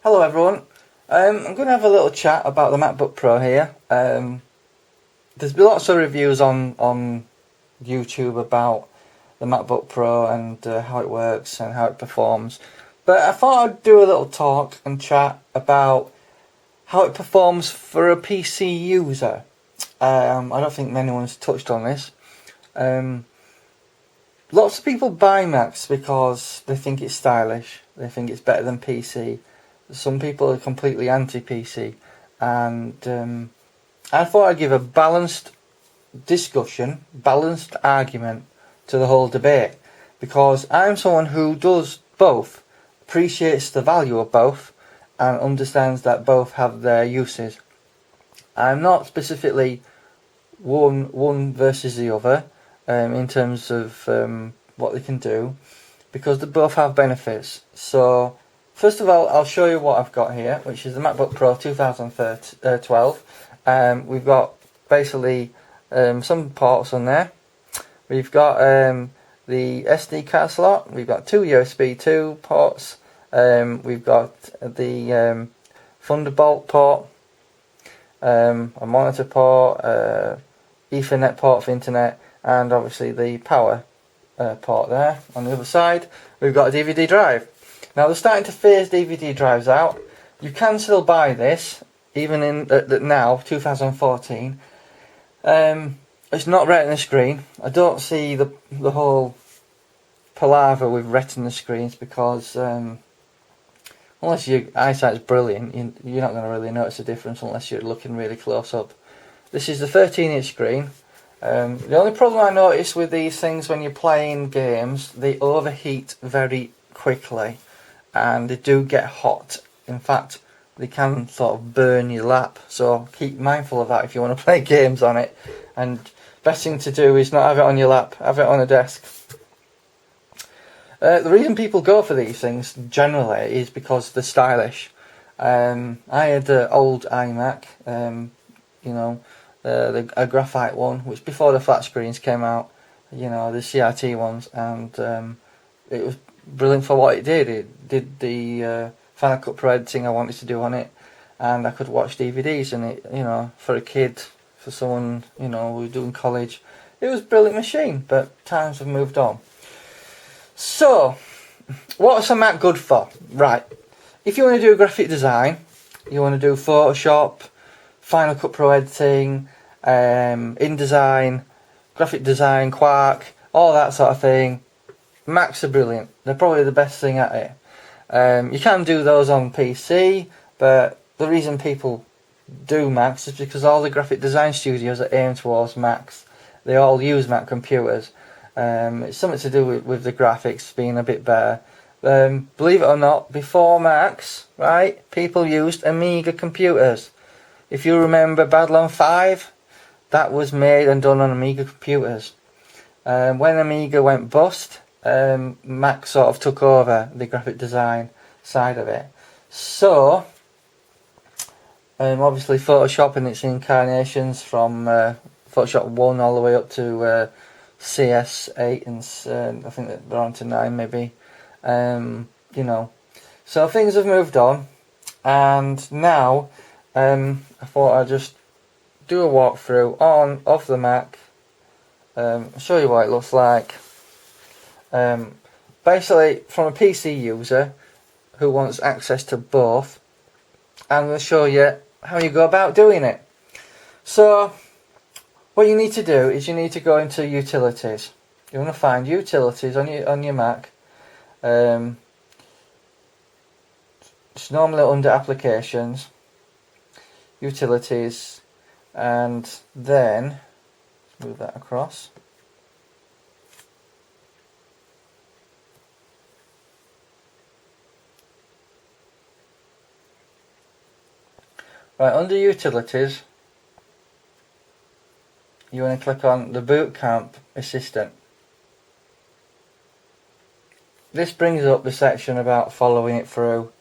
Hello everyone. I'm going to have a little chat about the MacBook Pro here. There's been lots of reviews on YouTube about the MacBook Pro and how it works and how it performs. But I thought I'd do a little talk and chat about how it performs for a PC user. I don't think anyone's touched on this. Lots of people buy Macs because they think it's stylish. They think it's better than PC. Some people are completely anti-PC, and I thought I'd give a balanced discussion, balanced argument to the whole debate, because I'm someone who does both, appreciates the value of both, and understands that both have their uses. I'm not specifically one versus the other in terms of what they can do, because they both have benefits. So first of all, I'll show you what I've got here, which is the MacBook Pro 2012. We've got basically some ports on there. We've got the SD card slot. We've got two USB 2 ports. We've got the Thunderbolt port, a monitor port, Ethernet port for internet, and obviously the power port there. On the other side, we've got a DVD drive. Now they're starting to phase DVD drives out. You can still buy this, even in now, 2014. It's not Retina screen. I don't see the whole palaver with Retina screens, because unless your eyesight's brilliant, you're not going to really notice a difference unless you're looking really close up. This is the 13-inch screen. The only problem I notice with these things when you're playing games, they overheat very quickly. And they do get hot. In fact, they can sort of burn your lap. So keep mindful of that if you want to play games on it. And best thing to do is not have it on your lap, have it on a desk. The reason people go for these things generally is because they're stylish. I had an old iMac, a graphite one, which before the flat screens came out, the CRT ones, and it was brilliant for what it did. It did the Final Cut Pro editing I wanted to do on it, and I could watch DVDs, and it, for a kid, for someone, who was doing college, it was a brilliant machine. But times have moved on. So, what's a Mac good for? Right, if you want to do graphic design, you want to do Photoshop, Final Cut Pro editing, InDesign, graphic design, Quark, all that sort of thing, Macs are brilliant. They're probably the best thing at it. You can do those on PC, but the reason people do Macs is because all the graphic design studios are aimed towards Macs. They all use Mac computers. It's something to do with the graphics being a bit better. Believe it or not, before Macs, right, people used Amiga computers. If you remember Babylon 5, that was made and done on Amiga computers. When Amiga went bust, Mac sort of took over the graphic design side of it. So, obviously Photoshop and its incarnations from Photoshop 1 all the way up to CS8 and I think that they're on to 9 maybe. So things have moved on, and now I thought I'd just do a walkthrough of the Mac, show you what it looks like. Basically, from a PC user who wants access to both, I'm going to show you how you go about doing it. So, what you need to do is you need to go into Utilities. You want to find Utilities on your Mac. It's normally under Applications, Utilities, and then move that across. Right, under Utilities, you want to click on the bootcamp assistant. This brings up the section about following it through,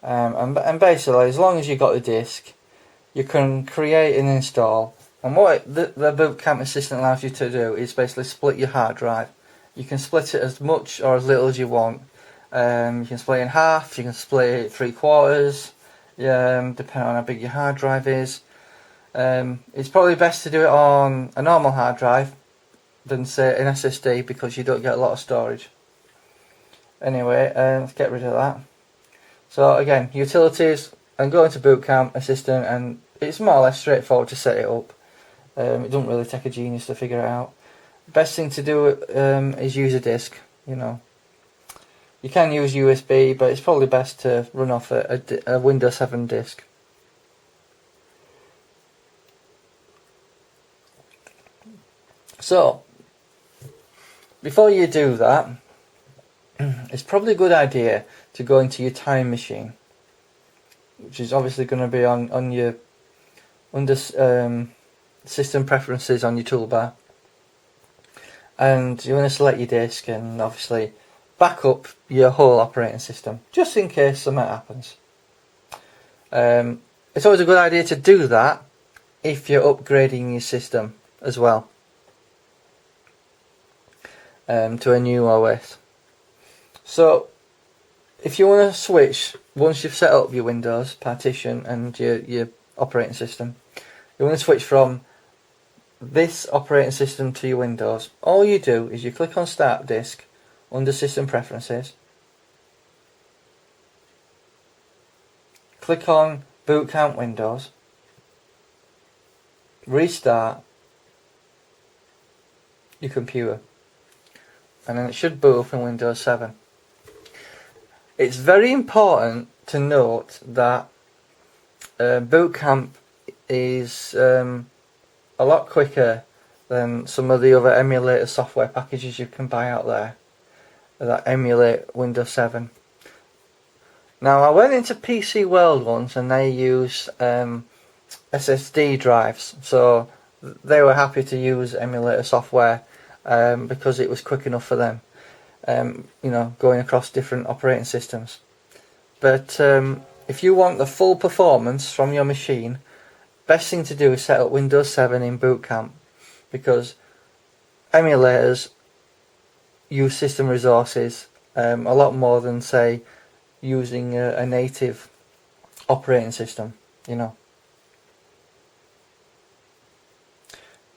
and basically, as long as you've got the disk, you can create and install. And what the bootcamp assistant allows you to do is basically split your hard drive. You can split it as much or as little as you want, You can split it in half, you can split it 3/4, depending on how big your hard drive is. It's probably best to do it on a normal hard drive than say an SSD, because you don't get a lot of storage. Anyway, let's get rid of that. So again, utilities, and go into bootcamp assistant, and it's more or less straightforward to set it up. It doesn't really take a genius to figure it out. Best thing to do is use a disk. You know, you can use USB, but it's probably best to run off a Windows 7 disk. So before you do that, it's probably a good idea to go into your time machine, which is obviously going to be on your under system preferences on your toolbar, and you want to select your disk and obviously back up your whole operating system just in case something happens. It's always a good idea to do that if you're upgrading your system as well to a new OS. So if you want to switch, once you've set up your Windows partition and your operating system, you want to switch from this operating system to your Windows, all you do is you click on Start Disk under System Preferences, click on Boot Camp Windows, restart your computer, and then it should boot up in Windows 7. It's very important to note that Boot Camp is a lot quicker than some of the other emulator software packages you can buy out there that emulate Windows 7. Now, I went into PC World once and they use SSD drives, so they were happy to use emulator software because it was quick enough for them, you know, going across different operating systems. But if you want the full performance from your machine, best thing to do is set up Windows 7 in Boot Camp, because emulators use system resources a lot more than, say, using a native operating system, you know.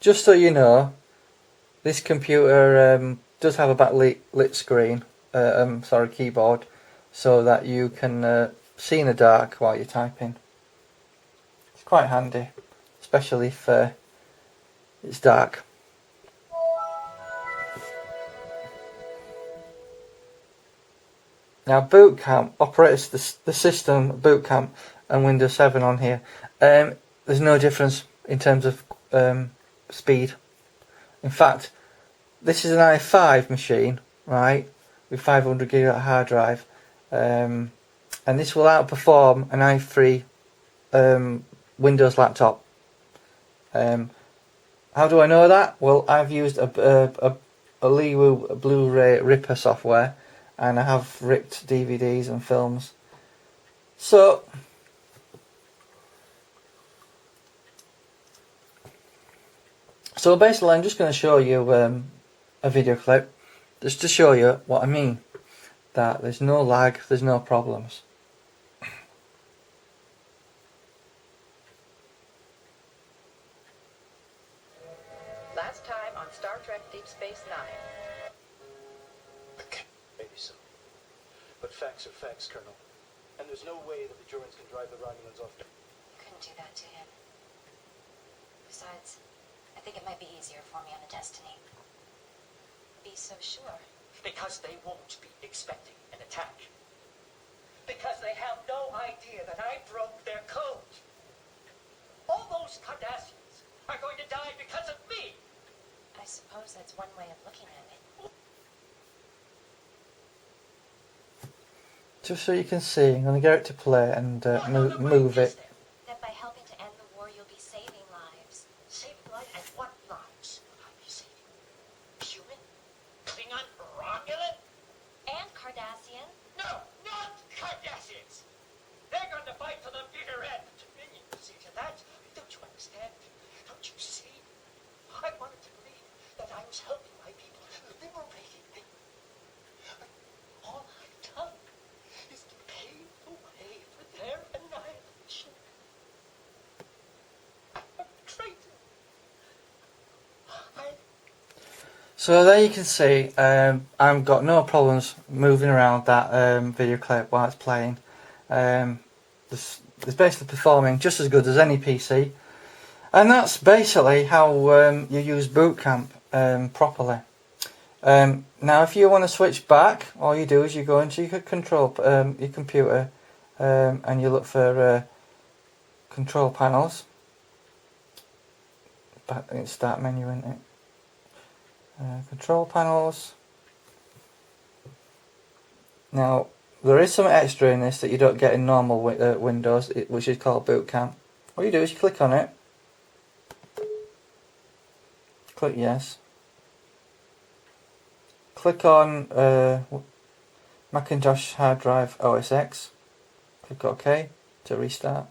Just so you know, this computer does have a backlit screen, keyboard, so that you can see in the dark while you're typing. It's quite handy, especially if it's dark. Now, Boot Camp operates the system, Boot Camp and Windows 7 on here. There's no difference in terms of speed. In fact, this is an i5 machine, right, with 500 gig hard drive, and this will outperform an i3 Windows laptop. How do I know that? Well, I've used a Leewoo Blu-ray ripper software, and I have ripped DVDs and films. So basically, I'm just going to show you a video clip just to show you what I mean, that there's no lag, there's no problems. Last time on Star Trek Deep Space Nine. Okay, maybe so. But facts are facts, Colonel. And there's no way that the Germans can drive the Romulans off. Couldn't do that to him. Besides, I think it might be easier for me on the Destiny. Be so sure. Because they won't be expecting an attack. Because they have no idea that I broke their code. All those Cardassians are going to die because of me. I suppose that's one way of looking at it. Just so you can see, I'm going to get it to play and move it. That by helping to end the war, you'll be saving lives. Saving lives? And what lives will I be saving? Human? Klingon? Romulan? And Cardassian. No, not Cardassians! They're going to fight to the bitter end. And you see to that? Don't you understand? Don't you see? I wanted to believe that I was helping my people, liberating them. But all I've done So there you can see, I've got no problems moving around that video clip while it's playing. It's basically performing just as good as any PC, and that's basically how you use bootcamp properly. Now if you want to switch back, all you do is you go into your your computer, and you look for control panels. Back in start menu, isn't it? Control panels. Now there is some extra in this that you don't get in normal Windows, which is called bootcamp. What you do is you click on it, click yes, click on Macintosh hard drive OS X, click OK to restart.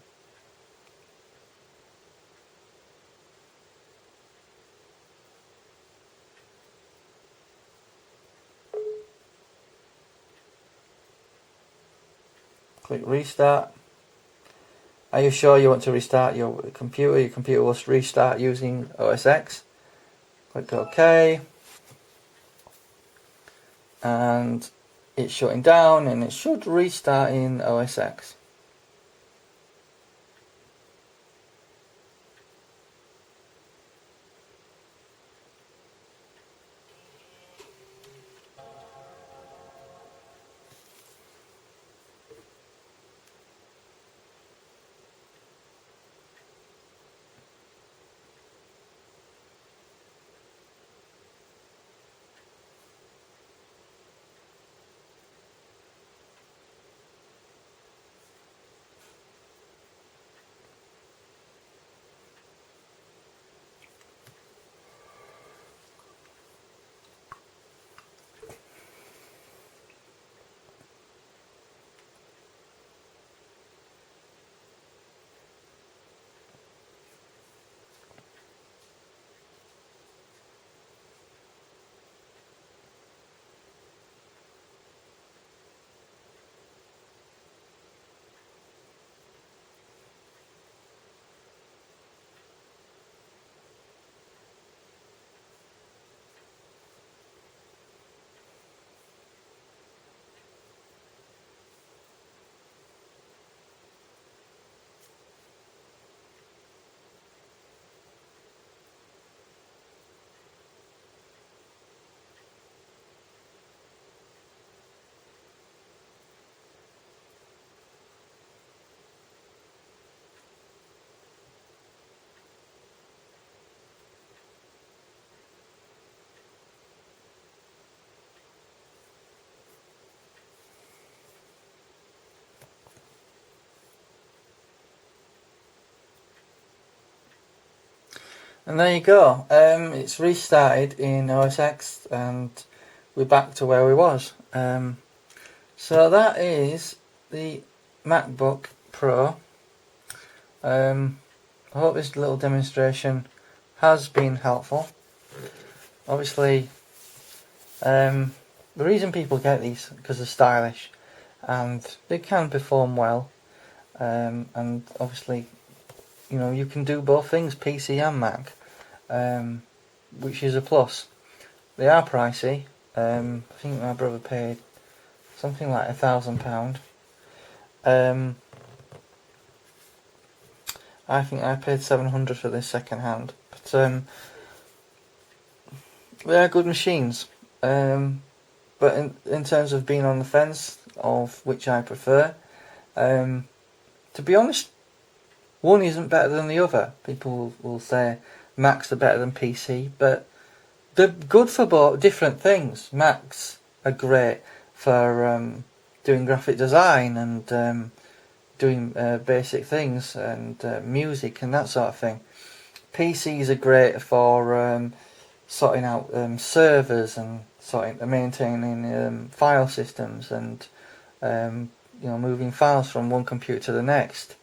Click restart. Are you sure you want to restart your computer? Your computer will restart using OS X. Click OK. And it's shutting down and it should restart in OS X. And there you go. It's restarted in OS X and we're back to where we was. So that is the MacBook Pro. I hope this little demonstration has been helpful. Obviously, the reason people get these because they're stylish and they can perform well. And obviously, you know, you can do both things, PC and Mac, which is a plus. They are pricey. I think my brother paid something like £1,000. I think I paid £700 for this second hand, but they are good machines. But in terms of being on the fence of which I prefer, to be honest, one isn't better than the other. People will say Macs are better than PC, but they're good for both different things. Macs are great for doing graphic design and doing basic things and music and that sort of thing. PCs are great for sorting out servers and maintaining file systems and you know, moving files from one computer to the next.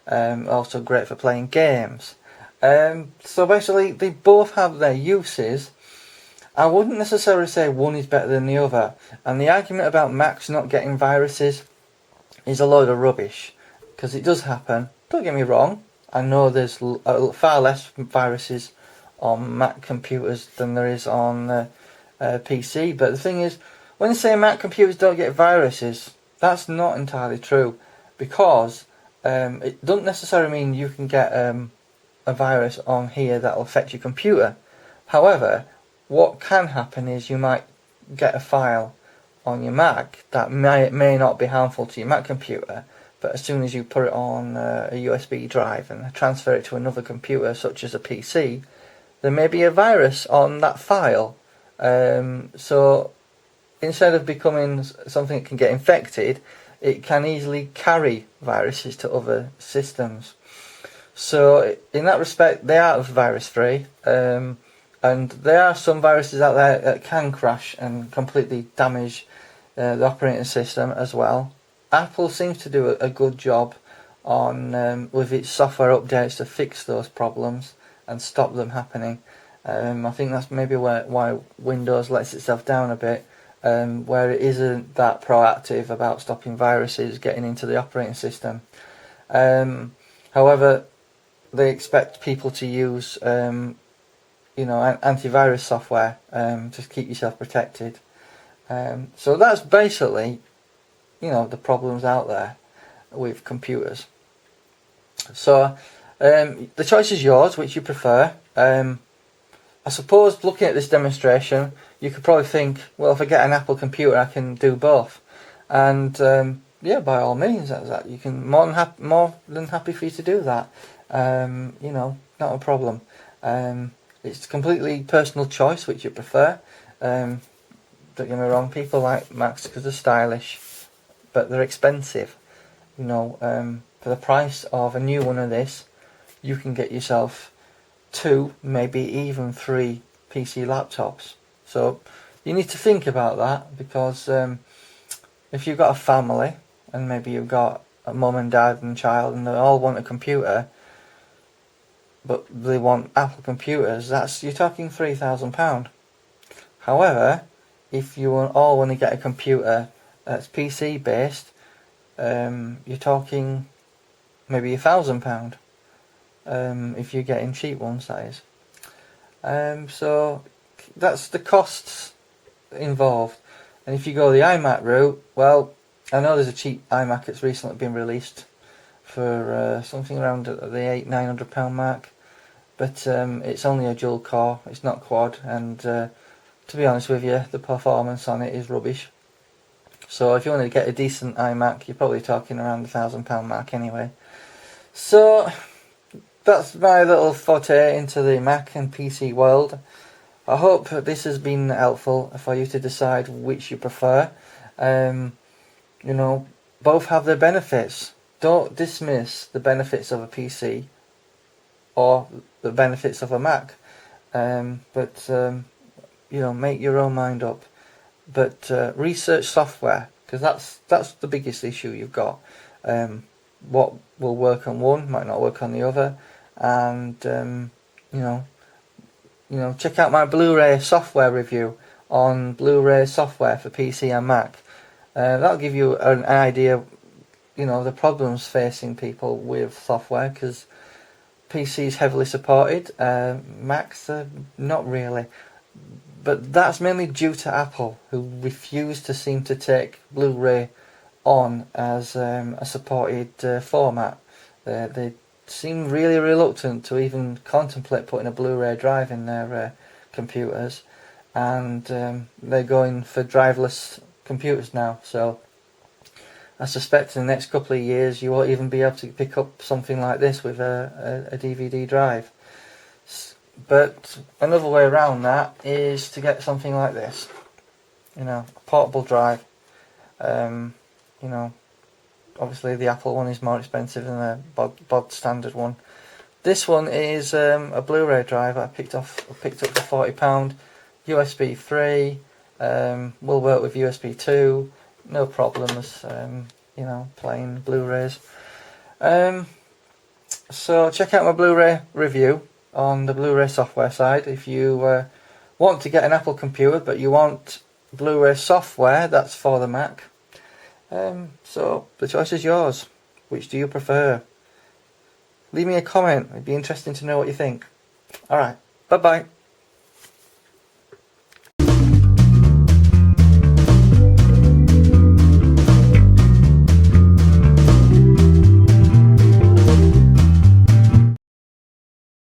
Also great for playing games. So basically they both have their uses. I wouldn't necessarily say one is better than the other, and the argument about Macs not getting viruses is a load of rubbish, because it does happen. Don't get me wrong, I know there's far less viruses on Mac computers than there is on PC. But the thing is, when they say Mac computers don't get viruses, that's not entirely true, because it doesn't necessarily mean you can get a virus on here that will affect your computer. However, what can happen is you might get a file on your Mac that may not be harmful to your Mac computer, but as soon as you put it on a USB drive and transfer it to another computer, such as a PC, there may be a virus on that file. So instead of becoming something that can get infected, it can easily carry viruses to other systems. So in that respect, they are virus free. And there are some viruses out there that can crash and completely damage the operating system as well. Apple seems to do a good job on with its software updates to fix those problems and stop them happening. I think that's maybe why Windows lets itself down a bit, where it isn't that proactive about stopping viruses getting into the operating system. However, they expect people to use antivirus software to keep yourself protected. So that's basically, the problems out there with computers. So the choice is yours, which you prefer. I suppose looking at this demonstration, you could probably think, well, if I get an Apple computer, I can do both. And yeah, by all means, that you can more than happy for you to do that. Not a problem. It's completely personal choice which you prefer. Don't get me wrong, people like Macs because they're stylish, but they're expensive. For the price of a new one of this, you can get yourself 2, maybe even 3 PC laptops. So you need to think about that, because if you've got a family and maybe you've got a mum and dad and child and they all want a computer, but they want Apple computers, you're talking £3,000. However, if you all want to get a computer that's PC based, you're talking maybe £1,000. If you're getting cheap ones, that is. So that's the costs involved. And if you go the iMac route, well, I know there's a cheap iMac that's recently been released for something around the £900 mark, but it's only a dual core, it's not quad, and to be honest with you, the performance on it is rubbish. So if you want to get a decent iMac, you're probably talking around the £1,000 mark anyway. So that's my little forte into the Mac and PC world. I hope this has been helpful for you to decide which you prefer. Both have their benefits. Don't dismiss the benefits of a PC or the benefits of a Mac. But make your own mind up. But research software, because that's the biggest issue you've got. What will work on one might not work on the other, and check out my Blu-ray software review on Blu-ray software for PC and Mac. That'll give you an idea, the problems facing people with software, because PC is heavily supported, Macs are not really. But that's mainly due to Apple, who refuse to seem to take Blu-ray on as a supported format. They seem really reluctant to even contemplate putting a Blu-ray drive in their computers, and they're going for driveless computers now. So I suspect in the next couple of years you won't even be able to pick up something like this with a DVD drive. But another way around that is to get something like this, a portable drive. Obviously the Apple one is more expensive than the bod standard one. This one is a Blu-ray drive I picked up for £40, USB 3, will work with USB 2, no problems, playing Blu-rays. So check out my Blu-ray review on the Blu-ray software side. If you want to get an Apple computer but you want Blu-ray software, that's for the Mac. So the choice is yours. Which do you prefer? Leave me a comment. It'd be interesting to know what you think. Alright, bye bye.